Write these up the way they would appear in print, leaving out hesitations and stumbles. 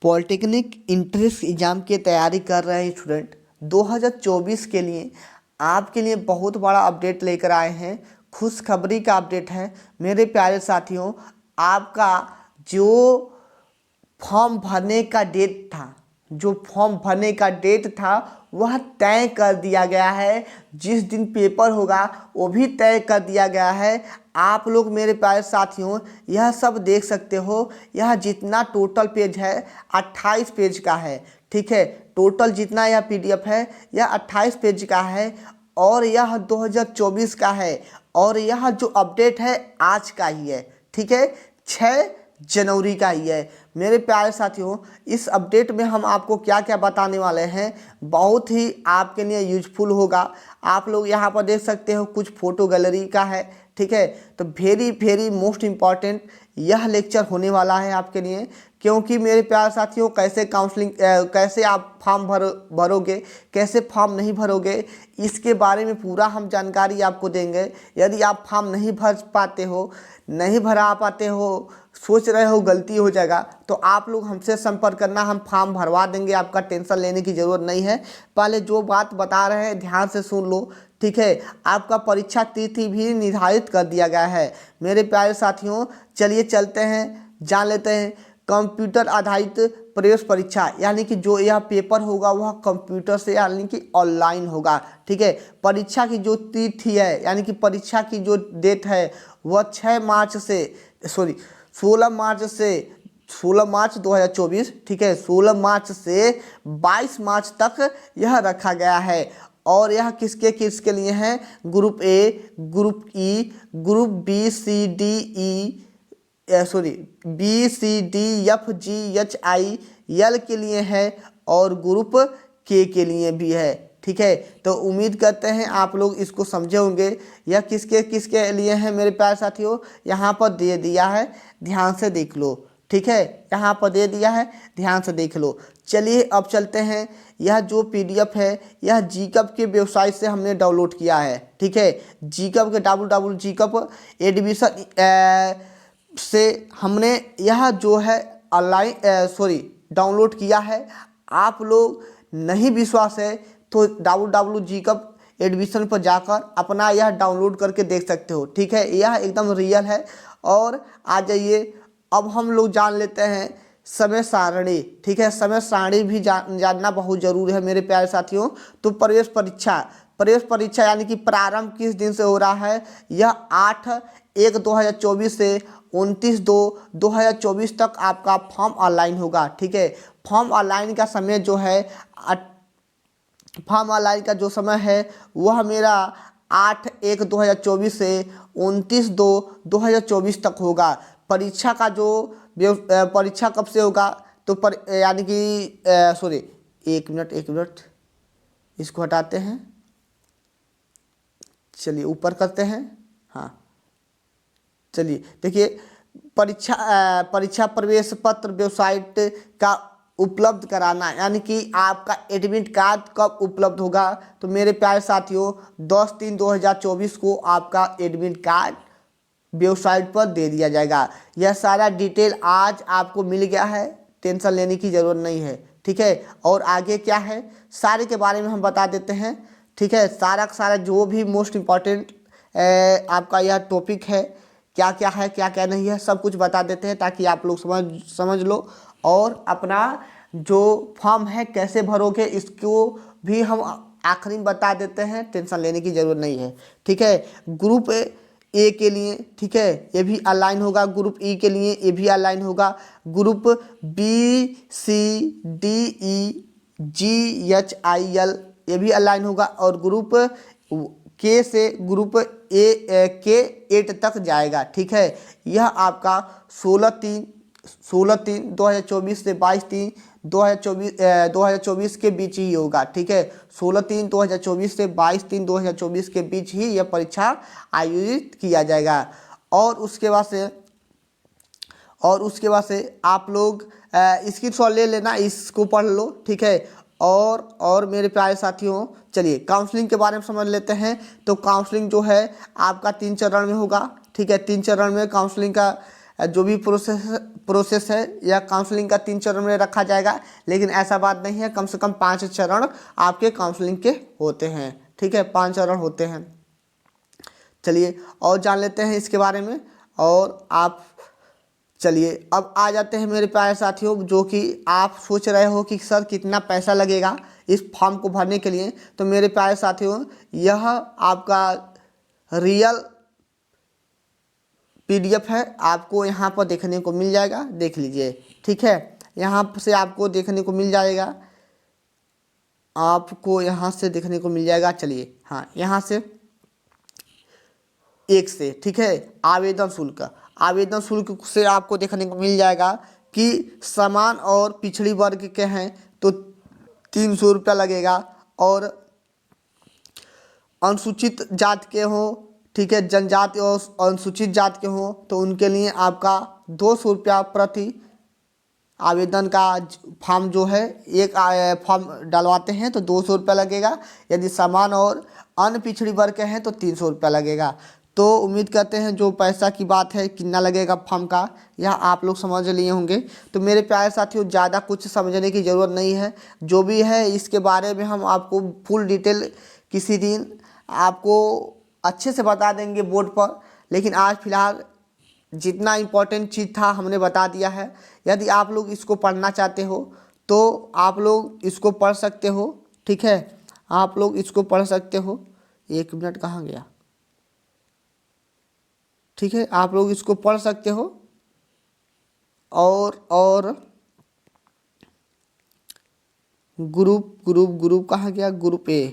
Polytechnic entrance exam की तैयारी कर रहे हैं स्टूडेंट 2024 के लिए आपके लिए बहुत बड़ा अपडेट लेकर आए हैं। खुशखबरी का अपडेट है मेरे प्यारे साथियों। आपका जो फॉर्म भरने का डेट था वह तय कर दिया गया है। जिस दिन पेपर होगा वो भी तय कर दिया गया है। आप लोग मेरे प्यारे साथियों यह सब देख सकते हो। यह जितना टोटल पेज है 28 पेज का है। ठीक है, टोटल जितना यह पीडीएफ है यह 28 पेज का है और यह 2024 का है और यह जो अपडेट है आज का ही है। ठीक है, 6 जनवरी का ही है। मेरे प्यारे साथियों इस अपडेट में हम आपको क्या क्या बताने वाले हैं, बहुत ही आपके लिए यूजफुल होगा। आप लोग यहाँ पर देख सकते हो कुछ फोटो गैलरी का है। ठीक है, तो वेरी मोस्ट इम्पॉर्टेंट यह लेक्चर होने वाला है आपके लिए, क्योंकि मेरे प्यारे साथियों कैसे काउंसलिंग कैसे आप फॉर्म भरोगे, कैसे फॉर्म नहीं भरोगे, इसके बारे में पूरा हम जानकारी आपको देंगे। यदि आप फॉर्म नहीं भरा पाते हो, सोच रहे हो गलती हो जाएगा, तो आप लोग हमसे संपर्क करना, हम फॉर्म भरवा देंगे। आपका टेंशन लेने की ज़रूरत नहीं है। पहले जो बात बता रहे हैं ध्यान से सुन लो। ठीक है, आपका परीक्षा तिथि भी निर्धारित कर दिया गया है। मेरे प्यारे साथियों चलिए चलते हैं, जान लेते हैं। कंप्यूटर आधारित प्रवेश परीक्षा यानी कि जो यह पेपर होगा वह कंप्यूटर से यानी कि ऑनलाइन होगा। ठीक है, परीक्षा की जो तिथि है यानी कि परीक्षा की जो डेट है वह 16 मार्च 2024। ठीक है, 16 मार्च से 22 मार्च तक यह रखा गया है। और यह किसके लिए है? Group A, group E, group B C D F G H I L के लिए है और ग्रुप के लिए भी है। ठीक है, तो उम्मीद करते हैं आप लोग इसको समझे होंगे। यह किसके लिए है मेरे प्यारे साथियों, यहाँ पर दे दिया है, ध्यान से देख लो। ठीक है, यहाँ पर दे दिया है, ध्यान से देख लो। चलिए अब चलते हैं। यह जो पीडीएफ है यह जीकअप के वेबसाइट से हमने डाउनलोड किया है। ठीक है, जीकअप के www.gcup एडमिशन से हमने यह जो है डाउनलोड किया है। आप लोग नहीं विश्वास है तो www.gcup एडमिशन पर जाकर अपना यह डाउनलोड करके देख सकते हो। ठीक है, यह एकदम रियल है। और आ जाइए अब हम लोग जान लेते हैं समय सारणी। ठीक है, समय सारणी भी जानना बहुत जरूरी है मेरे प्यारे साथियों। तो प्रवेश परीक्षा यानी कि प्रारंभ किस दिन से हो रहा है? यह 8/1/2024 से 29/2/2024 तक आपका फॉर्म ऑनलाइन होगा। ठीक है, फॉर्म ऑनलाइन का समय जो है वह मेरा 8/1/2024 से 29/2/2024 तक होगा। परीक्षा कब से होगा? तो यानी कि एक मिनट इसको हटाते हैं। चलिए ऊपर करते हैं। हाँ, चलिए देखिए, परीक्षा प्रवेश पत्र वेबसाइट का उपलब्ध कराना यानी कि आपका एडमिट कार्ड कब उपलब्ध होगा? तो मेरे प्यारे साथियों 10/3/2024 को आपका एडमिट कार्ड वेबसाइट पर दे दिया जाएगा। यह सारा डिटेल आज आपको मिल गया है, टेंशन लेने की ज़रूरत नहीं है। ठीक है, और आगे क्या है सारे के बारे में हम बता देते हैं। ठीक है, सारा जो भी मोस्ट इम्पॉर्टेंट आपका यह टॉपिक है, क्या क्या है क्या क्या नहीं है, सब कुछ बता देते हैं ताकि आप लोग समझ लो। और अपना जो फॉर्म है कैसे भरोगे इसको भी हम आखिरी में बता देते हैं, टेंशन लेने की ज़रूरत नहीं है। ठीक है, ग्रुप ए के लिए ठीक है ये भी ऑनलाइन होगा, ग्रुप ई के लिए ये भी ऑनलाइन होगा, group B C D E G H I L ये भी ऑनलाइन होगा और ग्रुप के से ग्रुप ए के 8 तक जाएगा। ठीक है, यह आपका 16/3/2024 से 22/3/2024 के बीच ही होगा। ठीक है, 16/3/2024 से 22/3/2024 के बीच ही यह परीक्षा आयोजित किया जाएगा। और उसके बाद से आप लोग स्क्रीनशॉट ले लेना, इसको पढ़ लो। ठीक है, और मेरे प्यारे साथियों चलिए काउंसलिंग के बारे में समझ लेते हैं। तो काउंसलिंग जो है आपका 3 चरण में होगा। ठीक है, 3 चरण में काउंसलिंग का जो भी प्रोसेस है यह काउंसलिंग का 3 चरण में रखा जाएगा, लेकिन ऐसा बात नहीं है, कम से कम 5 चरण आपके काउंसलिंग के होते हैं। ठीक है, 5 चरण होते हैं। चलिए और जान लेते हैं इसके बारे में। और आप चलिए अब आ जाते हैं मेरे प्यारे साथियों, जो कि आप सोच रहे हो कि सर कितना पैसा लगेगा इस फॉर्म को भरने के लिए। तो मेरे प्यारे साथियों, यह आपका रियल PDF है, आपको यहाँ पर देखने को मिल जाएगा, देख लीजिए। ठीक है, यहाँ से आपको देखने को मिल जाएगा, आपको यहाँ से देखने को मिल जाएगा। चलिए हाँ, यहाँ से 1 से, ठीक है, आवेदन शुल्क से आपको देखने को मिल जाएगा कि समान और पिछड़ी वर्ग के हैं तो 300 रुपया लगेगा, और अनुसूचित जाति के हो, ठीक है, जनजाति और अनुसूचित जाति के हो तो उनके लिए आपका 200 रुपया प्रति आवेदन का फॉर्म जो है, एक फॉर्म डलवाते हैं तो 200 रुपया लगेगा। यदि समान और अन्य पिछड़ी वर्ग के हैं तो 300 रुपया लगेगा। तो उम्मीद करते हैं जो पैसा की बात है कितना लगेगा फॉर्म का, यह आप लोग समझ लिए होंगे। तो मेरे प्यारे साथियों, ज़्यादा कुछ समझने की ज़रूरत नहीं है, जो भी है इसके बारे में हम आपको फुल डिटेल किसी दिन आपको अच्छे से बता देंगे बोर्ड पर। लेकिन आज फिलहाल जितना इम्पोर्टेंट चीज़ था हमने बता दिया है। यदि आप लोग इसको पढ़ना चाहते हो तो आप लोग इसको पढ़ सकते हो। ठीक है, आप लोग इसको पढ़ सकते हो। 1 मिनट कहाँ गया? ठीक है, आप लोग इसको पढ़ सकते हो। और ग्रुप कहाँ गया? Group A.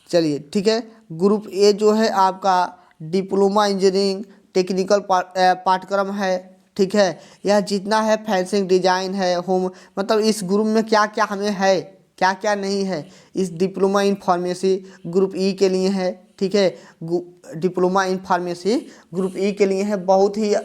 चलिए ठीक है, ग्रुप ए जो है आपका डिप्लोमा इंजीनियरिंग टेक्निकल पाठ्यक्रम है। ठीक है, यह जितना है फैंसिंग डिजाइन है, होम, मतलब इस ग्रुप में क्या क्या हमें है, क्या क्या नहीं है, इस डिप्लोमा इन फार्मेसी ग्रुप ई के लिए है। ठीक है, डिप्लोमा इन फार्मेसी ग्रुप ई के लिए है। बहुत ही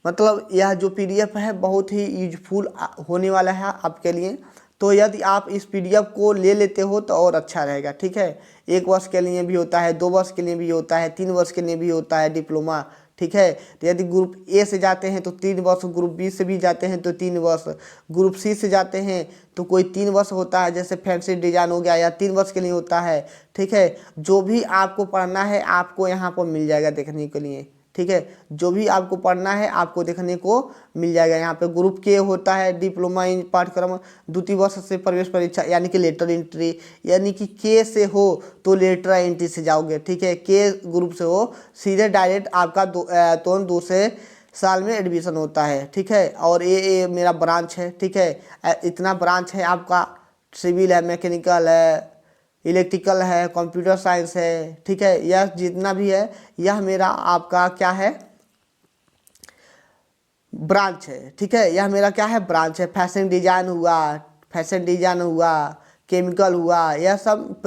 मतलब यह जो PDF है बहुत ही यूजफुल होने वाला है आपके लिए। तो यदि आप इस PDF को ले लेते हो तो और अच्छा रहेगा। ठीक है, 1 वर्ष के लिए भी होता है, 2 वर्ष के लिए भी होता है, 3 वर्ष के लिए भी होता है डिप्लोमा। ठीक है, तो यदि ग्रुप ए से जाते हैं तो 3 वर्ष, ग्रुप बी से भी जाते हैं तो 3 वर्ष, ग्रुप सी से जाते हैं तो कोई 3 वर्ष होता है, जैसे फैंसी डिजाइन हो गया, या 3 वर्ष के लिए होता है। ठीक है, जो भी आपको पढ़ना है आपको यहाँ पर मिल जाएगा देखने के लिए। ठीक है, जो भी आपको पढ़ना है आपको देखने को मिल जाएगा। यहाँ पे ग्रुप के होता है डिप्लोमा इन पाठ्यक्रम द्वितीय वर्ष से प्रवेश परीक्षा, यानी कि लेटर एंट्री, यानी कि के से हो तो लेटर एंट्री से जाओगे। ठीक है, के ग्रुप से हो सीधे डायरेक्ट आपका तुरंत दूसरे साल में एडमिशन होता है। ठीक है, और ये मेरा ब्रांच है। ठीक है, इतना ब्रांच है आपका, सिविल है, मैकेनिकल है, इलेक्ट्रिकल है, कंप्यूटर साइंस है। ठीक है, यह जितना भी है यह मेरा आपका क्या है, ब्रांच है। ठीक है, यह मेरा क्या है, ब्रांच है। फैशन डिजाइन हुआ, केमिकल हुआ, यह सब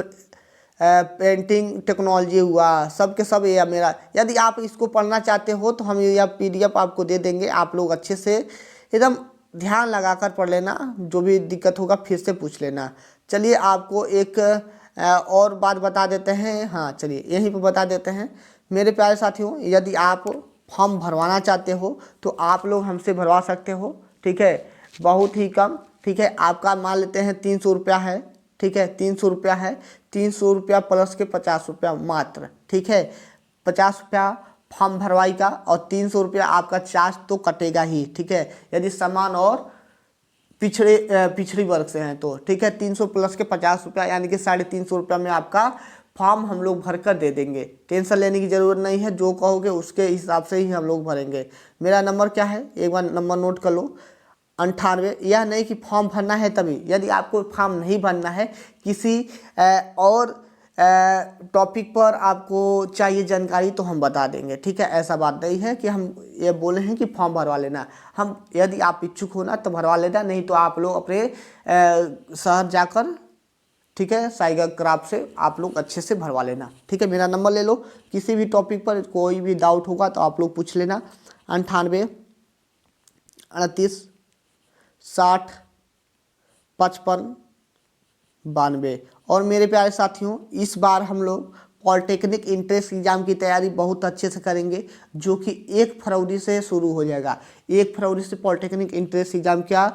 पेंटिंग टेक्नोलॉजी हुआ, सब के सब यह मेरा। यदि आप इसको पढ़ना चाहते हो तो हम यह PDF आपको दे देंगे, आप लोग अच्छे से एकदम ध्यान लगाकर पढ़ लेना, जो भी दिक्कत होगा फिर से पूछ लेना। चलिए आपको एक और बात बता देते हैं। हाँ चलिए यहीं पर बता देते हैं मेरे प्यारे साथियों, यदि आप फॉर्म भरवाना चाहते हो तो आप लोग हमसे भरवा सकते हो। ठीक है, बहुत ही कम। ठीक है, आपका मान लेते हैं 300 रुपया है। ठीक है, 300 रुपया है, 300 रुपया प्लस के 50 रुपया मात्र। ठीक है, 50 रुपया फॉर्म भरवाई का और 300 रुपया आपका चार्ज तो कटेगा ही। ठीक है, यदि समान और पिछड़ी वर्ग से हैं तो। ठीक है, 300 प्लस के 50 रुपया, यानी कि 350 रुपया में आपका फॉर्म हम लोग भर कर दे देंगे। टेंशन लेने की ज़रूरत नहीं है, जो कहोगे उसके हिसाब से ही हम लोग भरेंगे। मेरा नंबर क्या है, एक बार नंबर नोट कर लो, 98। यह नहीं कि फॉर्म भरना है तभी, यदि आपको फॉर्म नहीं भरना है, किसी और टॉपिक पर आपको चाहिए जानकारी तो हम बता देंगे। ठीक है, ऐसा बात नहीं है कि हम ये बोले हैं कि फॉर्म भरवा लेना। हम यदि आप इच्छुक हो ना तो भरवा लेना, नहीं तो आप लोग अपने शहर जाकर, ठीक है, साइगर क्राफ्ट से आप लोग अच्छे से भरवा लेना। ठीक है, मेरा नंबर ले लो, किसी भी टॉपिक पर कोई भी डाउट होगा तो आप लोग पूछ लेना। 98 38 60 55 92। और मेरे प्यारे साथियों, इस बार हम लोग पॉलिटेक्निक इंट्रेंस एग्जाम की तैयारी बहुत अच्छे से करेंगे, जो कि 1 फरवरी से शुरू हो जाएगा। 1 फरवरी से पॉलिटेक्निक इंट्रेंस एग्जाम का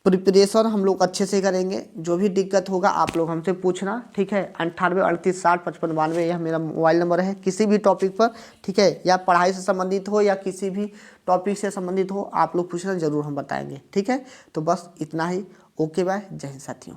प्रिपरेशन हम लोग अच्छे से करेंगे। जो भी दिक्कत होगा आप लोग हमसे पूछना, ठीक है। 98 38 60 55 92 यह मेरा मोबाइल नंबर है। किसी भी टॉपिक पर, ठीक है, या पढ़ाई से संबंधित हो या किसी भी टॉपिक से संबंधित हो, आप लोग पूछना, ज़रूर हम बताएंगे, ठीक है। तो बस इतना ही। ओके बाय, जय हिंद साथियों।